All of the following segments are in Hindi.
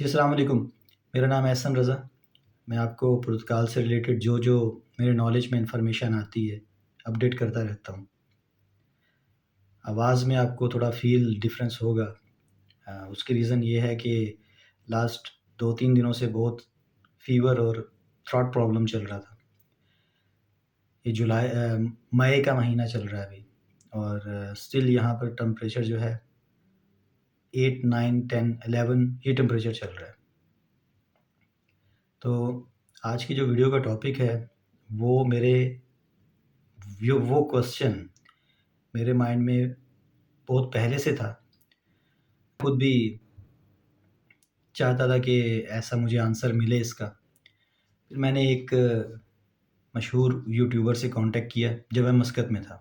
जी, अस्सलाम वालेकुम। मेरा नाम है एहसन रज़ा। मैं आपको पुर्तगाल से रिलेटेड जो मेरे नॉलेज में इन्फॉर्मेशन आती है, अपडेट करता रहता हूँ। आवाज़ में आपको थोड़ा फ़ील डिफ़रेंस होगा। उसकी रीज़न ये है कि लास्ट 2-3 दिनों से बहुत फ़ीवर और थ्रोट प्रॉब्लम चल रहा था। ये मई का महीना चल रहा है अभी और स्टिल यहाँ पर टेम्परेचर जो है 8, 9, 10, 11 ये टेम्परेचर चल रहा है। तो आज की जो वीडियो का टॉपिक है, वो मेरे वो क्वेश्चन मेरे माइंड में बहुत पहले से था। खुद भी चाहता था कि ऐसा मुझे आंसर मिले इसका। फिर मैंने एक मशहूर यूट्यूबर से कॉन्टैक्ट किया जब मैं मस्कत में था।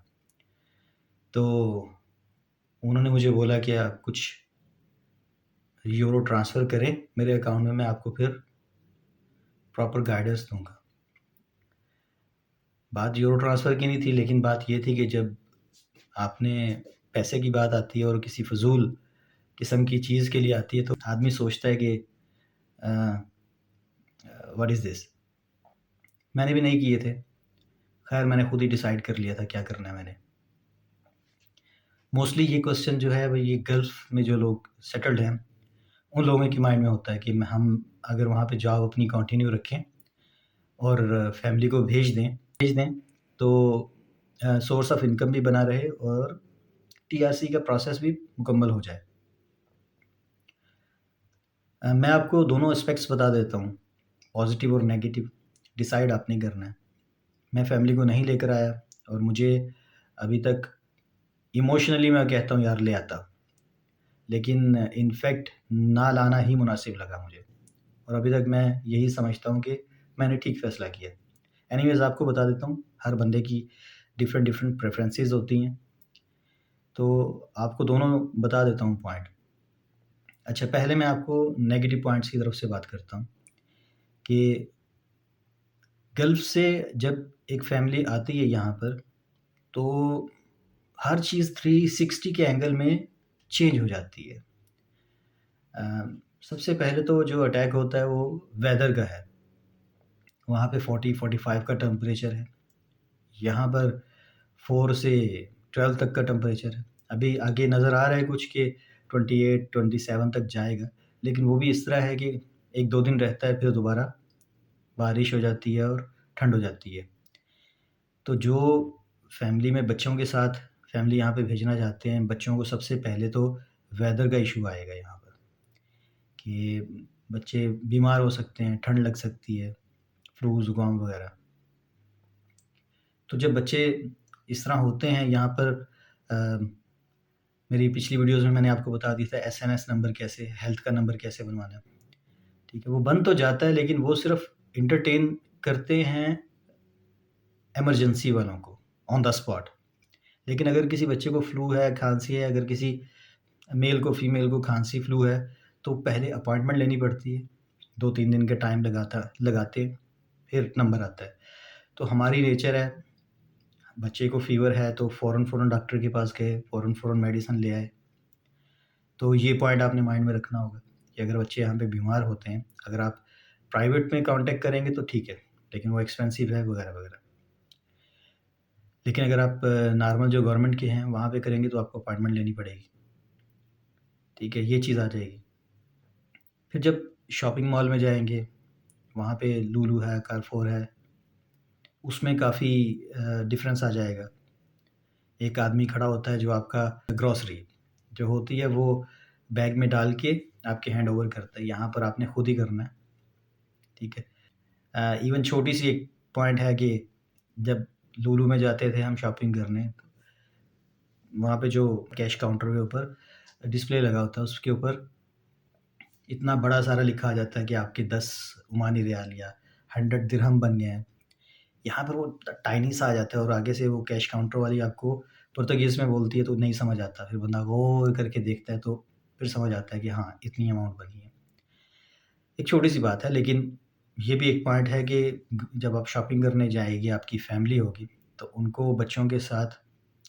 तो उन्होंने मुझे बोला कि आप कुछ यूरो ट्रांसफ़र करें मेरे अकाउंट में, मैं आपको फिर प्रॉपर गाइडेंस दूँगा। बात यूरो ट्रांसफ़र की नहीं थी, लेकिन बात ये थी कि जब आपने पैसे की बात आती है और किसी फ़िज़ूल किस्म की चीज़ के लिए आती है, तो आदमी सोचता है कि व्हाट इज़ दिस? मैंने भी नहीं किए थे। ख़ैर मैंने खुद ही डिसाइड कर लिया था क्या करना है मैंने। मोस्टली ये क्वेश्चन जो है वो ये गल्फ़ में जो लोग सेटल्ड हैं, उन लोगों के माइंड में होता है कि हम अगर वहाँ पे जॉब अपनी कंटिन्यू रखें और फैमिली को भेज दें तो सोर्स ऑफ इनकम भी बना रहे और टीआरसी का प्रोसेस भी मुकम्मल हो जाए। मैं आपको दोनों एस्पेक्ट्स बता देता हूँ, पॉज़िटिव और नेगेटिव, डिसाइड आपने करना है। मैं फैमिली को नहीं लेकर आया और मुझे अभी तक इमोशनली मैं कहता हूँ यार ले आता, लेकिन इनफैक्ट ना लाना ही मुनासिब लगा मुझे और अभी तक मैं यही समझता हूँ कि मैंने ठीक फ़ैसला किया। एनीवेज़ आपको बता देता हूँ, हर बंदे की डिफ़रेंट प्रेफ़रेंसेस होती हैं, तो आपको दोनों बता देता हूँ पॉइंट। अच्छा, पहले मैं आपको नेगेटिव पॉइंट्स की तरफ से बात करता हूँ कि गल्फ़ से जब एक फ़ैमिली आती है यहाँ पर, तो हर चीज़ 360 के एंगल में चेंज हो जाती है। सबसे पहले तो जो अटैक होता है वो वेदर का है। वहाँ पे 40-45 का टेम्परेचर है। यहाँ पर 4 से 12 तक का टेम्परेचर है। अभी आगे नज़र आ रहा है कुछ कि 28-27 तक जाएगा, लेकिन वो भी इस तरह है कि 1-2 दिन रहता है, फिर दोबारा बारिश हो जाती है और ठंड हो जाती है। तो जो फैमिली में बच्चों के साथ फैमिली यहाँ पे भेजना चाहते हैं, बच्चों को सबसे पहले तो वेदर का इश्यू आएगा यहाँ पर कि बच्चे बीमार हो सकते हैं, ठंड लग सकती है, फ्लू, ज़ुकाम वगैरह। तो जब बच्चे इस तरह होते हैं यहाँ पर मेरी पिछली वीडियोज़ में मैंने आपको बता दिया था एसएमएस नंबर कैसे, हेल्थ का नंबर कैसे बनवाना है, ठीक है? वो बन तो जाता है, लेकिन वो सिर्फ़ एंटरटेन करते हैं इमरजेंसी वालों को ऑन द स्पॉट। लेकिन अगर किसी बच्चे को फ्लू है, खाँसी है, अगर किसी मेल को फीमेल को खाँसी, फ्लू है, तो पहले अपॉइंटमेंट लेनी पड़ती है। 2-3 दिन का टाइम लगाते फिर नंबर आता है। तो हमारी नेचर है, बच्चे को फ़ीवर है तो फ़ौरन-फ़ौरन डॉक्टर के पास गए, फ़ौरन-फ़ौरन मेडिसिन ले आए। तो ये पॉइंट आपने माइंड में रखना होगा कि अगर बच्चे यहाँ पे बीमार होते हैं, अगर आप प्राइवेट में कॉन्टैक्ट करेंगे तो ठीक है, लेकिन वो एक्सपेंसिव है वगैरह-वगैरह। लेकिन अगर आप नॉर्मल जो गवर्नमेंट के हैं, वहाँ पे करेंगे तो आपको अपॉइंटमेंट लेनी पड़ेगी, ठीक है? ये चीज़ आ जाएगी। फिर जब शॉपिंग मॉल में जाएँगे, वहाँ पे लुलु है, कार्डफोर है, उसमें काफ़ी डिफ़रेंस आ जाएगा। एक आदमी खड़ा होता है जो आपका ग्रोसरी जो होती है वो बैग में डाल के आपके हैंड ओवर करता है, यहाँ पर आपने खुद ही करना है, ठीक है? इवन छोटी-सी एक पॉइंट है कि जब लुलु में जाते थे हम शॉपिंग करने, वहाँ पे जो कैश काउंटर के ऊपर डिस्प्ले लगा होता है, उसके ऊपर इतना बड़ा सारा लिखा आ जाता है कि आपके 10 ओमानी रियाल या 100 दिरहम बन गए हैं। यहाँ पर वो टाइनी सा आ जाता है और आगे से वो कैश काउंटर वाली आपको पुर्तगीज़ में बोलती है तो नहीं समझ आता। फिर बंदा गौर करके देखता है तो फिर समझ आता है कि हाँ, इतनी अमाउंट बनी है। एक छोटी-सी बात है, लेकिन ये भी एक पॉइंट है कि जब आप शॉपिंग करने जाएगी, आपकी फैमिली होगी, तो उनको बच्चों के साथ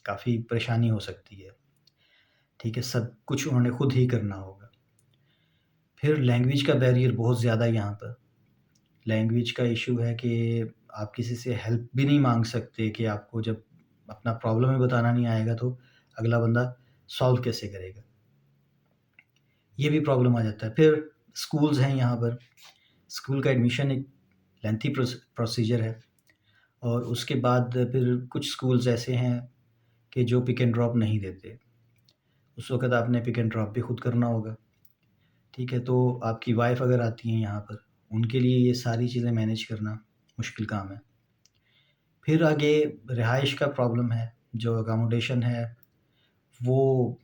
काफ़ी परेशानी हो सकती है, ठीक है? सब कुछ उन्होंने खुद ही करना होगा। फिर लैंग्वेज का बैरियर बहुत ज़्यादा है यहाँ पर। लैंग्वेज का इश्यू है कि आप किसी से हेल्प भी नहीं माँग सकते कि आपको जब अपना प्रॉब्लम ही बताना नहीं आएगा तो अगला बंदा सॉल्व कैसे करेगा? ये भी प्रॉब्लम आ जाता है। फिर स्कूल्स हैं यहाँ पर, स्कूल का एडमिशन एक लेंथी प्रोसीजर है और उसके बाद फिर कुछ स्कूल्स ऐसे हैं कि जो पिक एंड ड्रॉप नहीं देते। उस वक़्त आपने पिक एंड ड्रॉप भी खुद करना होगा, ठीक है? तो आपकी वाइफ़ अगर आती हैं यहाँ पर, उनके लिए ये सारी चीज़ें मैनेज करना मुश्किल काम है। फिर आगे रिहाइश का प्रॉब्लम है, जो अकोमोडेशन है, वो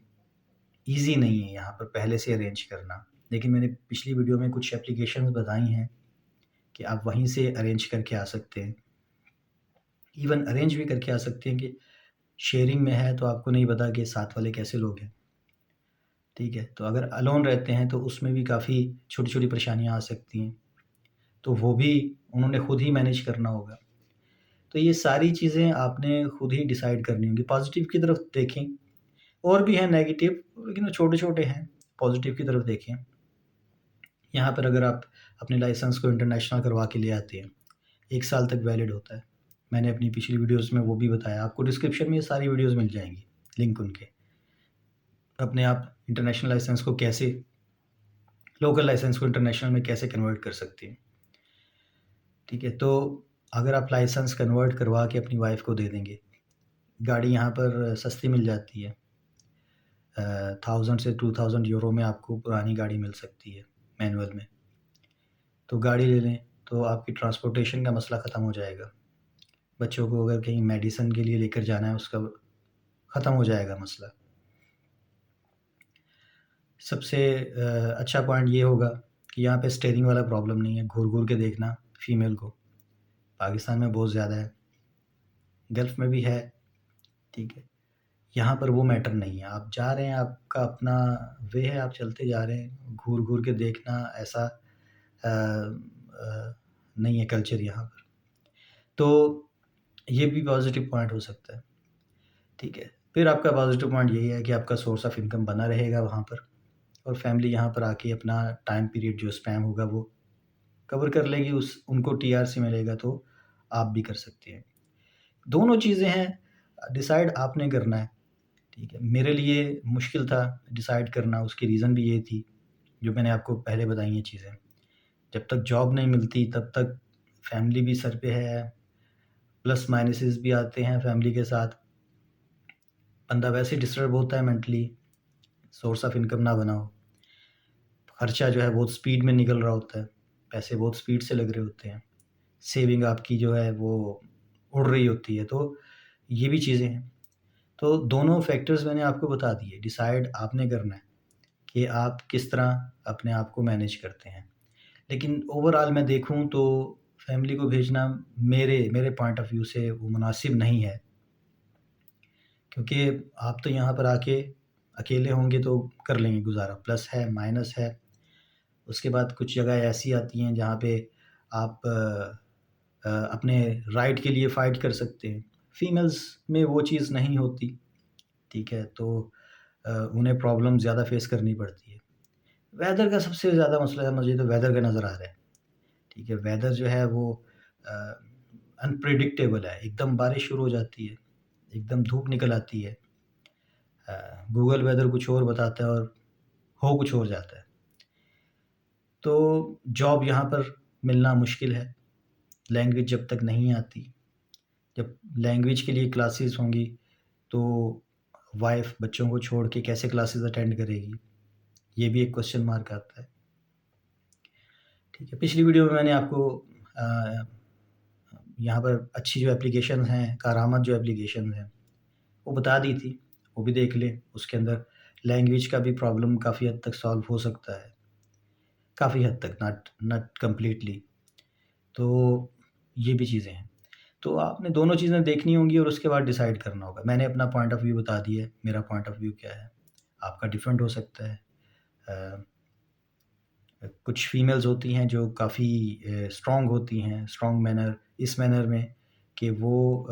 ईज़ी नहीं है यहाँ पर पहले से अरेंज करना। लेकिन मैंने पिछली वीडियो में कुछ एप्लीकेशंस बताई हैं कि आप वहीं से अरेंज करके आ सकते हैं। इवन अरेंज भी करके आ सकते हैं कि शेयरिंग में है तो आपको नहीं पता कि साथ वाले कैसे लोग हैं, ठीक है? तो अगर अलोन रहते हैं तो उसमें भी काफ़ी छोटी-छोटी परेशानियाँ आ सकती हैं, तो वो भी उन्होंने खुद ही मैनेज करना होगा। तो ये सारी चीज़ें आपने खुद ही डिसाइड करनी होंगी। पॉज़िटिव की तरफ देखें, और भी हैं नेगेटिव लेकिन वो छोटे-छोटे हैं, पॉज़िटिव की तरफ देखें। यहाँ पर अगर आप अपने लाइसेंस को इंटरनेशनल करवा के ले आते हैं, 1 साल तक वैलिड होता है। मैंने अपनी पिछली वीडियोज़ में वो भी बताया, आपको डिस्क्रिप्शन में ये सारी वीडियोज़ मिल जाएँगी, लिंक उनके। अपने आप इंटरनेशनल लाइसेंस को कैसे लोकल लाइसेंस को इंटरनेशनल में कैसे कन्वर्ट कर सकते हैं, ठीक है? तो अगर आप लाइसेंस कन्वर्ट करवा के अपनी वाइफ़ को दे देंगे, गाड़ी यहाँ पर सस्ती मिल जाती है। 1000 से 2000 यूरो में आपको पुरानी गाड़ी मिल सकती है, मैनुअल में। तो गाड़ी ले लें, तो आपकी ट्रांसपोर्टेशन का मसला ख़त्म हो जाएगा। बच्चों को अगर कहीं मेडिसिन के लिए लेकर जाना है, उसका ख़त्म हो जाएगा मसला। सबसे अच्छा पॉइंट ये होगा कि यहाँ पे स्टीयरिंग वाला प्रॉब्लम नहीं है, घूर-घूर के देखना फ़ीमेल को। पाकिस्तान में बहुत ज़्यादा है, गल्फ़ में भी है, ठीक है? यहाँ पर वो मैटर नहीं है, आप जा रहे हैं, आपका अपना वे है, आप चलते जा रहे हैं, घूर-घूर के देखना ऐसा नहीं है कल्चर यहाँ पर। तो ये भी पॉज़िटिव पॉइंट हो सकता है, ठीक है? फिर आपका पॉज़िटिव पॉइंट यही है कि आपका सोर्स ऑफ इनकम बना रहेगा वहाँ पर और फैमिली यहाँ पर आके अपना टाइम पीरियड जो स्पैम होगा वो कवर कर लेगी, उस उनको टीआरसी मिलेगा तो आप भी कर सकते हैं। दोनों चीज़ें हैं, डिसाइड आपने करना है, ठीक है? मेरे लिए मुश्किल था डिसाइड करना, उसकी रीज़न भी ये थी, जो मैंने आपको पहले बताई हैं चीज़ें। जब तक जॉब नहीं मिलती तब तक फैमिली भी सर पे है, प्लस माइनसेस भी आते हैं फैमिली के साथ। बंदा वैसे ही डिस्टर्ब होता है मेंटली, सोर्स ऑफ इनकम ना बना हो। खर्चा जो है बहुत स्पीड में निकल रहा होता है, पैसे बहुत स्पीड से लग रहे होते हैं, सेविंग आपकी जो है वो उड़ रही होती है, तो ये भी चीज़ें हैं। तो दोनों फैक्टर्स मैंने आपको बता दिए, डिसाइड आपने करना है कि आप किस तरह अपने आप को मैनेज करते हैं। लेकिन ओवरऑल मैं देखूँ तो फैमिली को भेजना मेरे मेरे पॉइंट ऑफ व्यू से वो मुनासिब नहीं है। क्योंकि आप तो यहाँ पर आके अकेले होंगे तो कर लेंगे गुज़ारा, प्लस है, माइनस है। उसके बाद कुछ जगह ऐसी आती हैं जहाँ पे आप अपने राइट के लिए फ़ाइट कर सकते हैं। फीमेल्स में वो चीज़ नहीं होती, ठीक है? तो उन्हें प्रॉब्लम ज़्यादा फ़ेस करनी पड़ती है। वेदर का सबसे ज़्यादा मसला है, मुझे तो वेदर का नज़र आ रहा है, ठीक है? वेदर जो है वो अ, अनप्रेडिक्टेबल है, एकदम बारिश शुरू हो जाती है, एकदम धूप निकल आती है। गूगल वेदर कुछ और बताता है और हो कुछ और जाता है। तो जॉब यहाँ पर मिलना मुश्किल है, लैंग्वेज जब तक नहीं आती। जब लैंग्वेज के लिए क्लासेस होंगी, तो वाइफ़ बच्चों को छोड़ के कैसे क्लासेस अटेंड करेगी? ये भी एक क्वेश्चन मार्क आता है, ठीक है? पिछली वीडियो में मैंने आपको अ, यहाँ पर अच्छी जो एप्लीकेशंस हैं, कारामत जो एप्लीकेशंस हैं, वो बता दी थी, वो भी देख लें। उसके अंदर लैंग्वेज का भी प्रॉब्लम काफ़ी हद तक सॉल्व हो सकता है, काफ़ी हद तक, नॉट नॉट कंप्लीटली। तो ये भी चीज़ें हैं। तो आपने दोनों चीज़ें देखनी होंगी और उसके बाद डिसाइड करना होगा। मैंने अपना पॉइंट ऑफ व्यू बता दिया है, मेरा पॉइंट ऑफ व्यू क्या है, आपका डिफरेंट हो सकता है। अ, कुछ फीमेल्स होती हैं जो काफ़ी स्ट्रॉन्ग होती हैं, स्ट्रॉन्ग मैनर इस मैनर में कि वो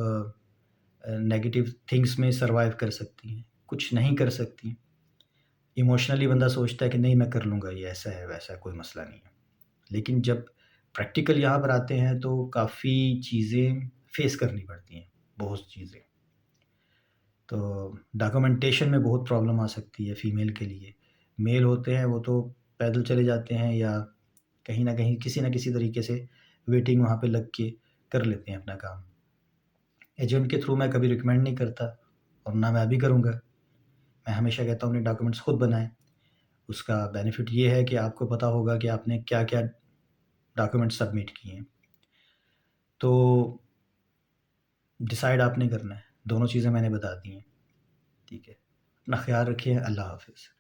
नेगेटिव थिंग्स में सर्वाइव कर सकती हैं, कुछ नहीं कर सकती। इमोशनली बंदा सोचता है कि नहीं मैं कर लूँगा, ये ऐसा है, वैसा है, कोई मसला नहीं है। लेकिन जब प्रैक्टिकल यहाँ पर आते हैं तो काफ़ी चीज़ें फ़ेस करनी पड़ती हैं, बहुत चीज़ें। तो डॉक्यूमेंटेशन में बहुत प्रॉब्लम आ सकती है फ़ीमेल के लिए। मेल होते हैं वो तो पैदल चले जाते हैं या कहीं न कहीं किसी न किसी तरीके से वेटिंग वहाँ पे लग के कर लेते हैं अपना काम। एजेंट के थ्रू मैं कभी रिकमेंड नहीं करता और ना मैं अभी करूँगा। मैं हमेशा कहता हूँ अपने डॉक्यूमेंट्स खुद बनाएँ। उसका बेनिफिट ये है कि आपको पता होगा कि आपने क्या-क्या डॉक्यूमेंट सबमिट किए हैं। तो डिसाइड आपने करना है। दोनों चीज़ें मैंने बता दी हैं, ठीक है। अपना ख़्याल रखिए। अल्लाह हाफ़िज़।